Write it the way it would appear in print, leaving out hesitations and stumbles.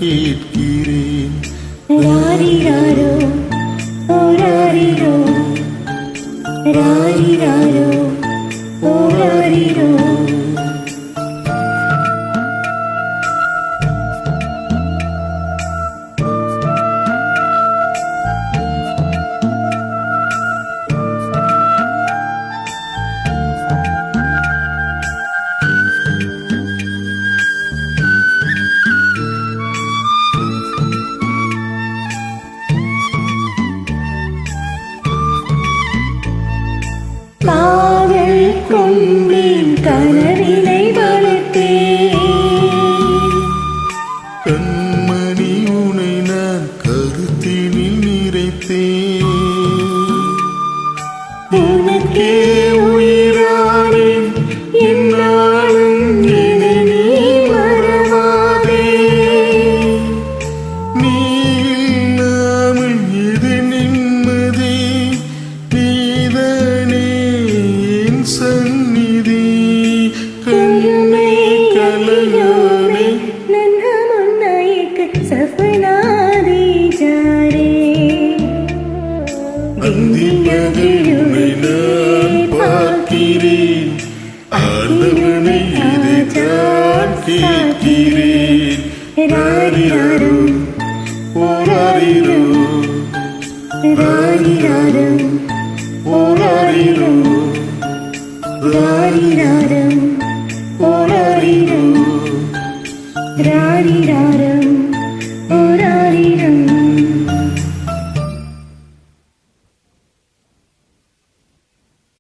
கேட்கிறேன். ராரிராரோ ஓராரிரோ ராரிராரோ ஓராரிரோ காவல் கொண்டேன் கனவினை வளர்த்தேன். கண்மணி உனை நான் கருத்தினில் நிறைத்தேன். உனக்கே உயிரானேன் என்னாலும் என்னை நீ மறவாதே. நீ இல்லாமல் எது நிம்மதி, நீதானே என் சந்நிதி. கண்ணை கலையானே नन्हा मुन्ना एक सपना दे जा रे. அந்தி பகல் உன்னை நான் பார்க்கிறேன். ஆண்டவனை இதைத்தான் கேட்கிறேன். ராரிராரோ ஓராரிரோ ராரிராரோ ஓராரிரோ ராரிராரோ ஓராரிரோ ராரிராரோ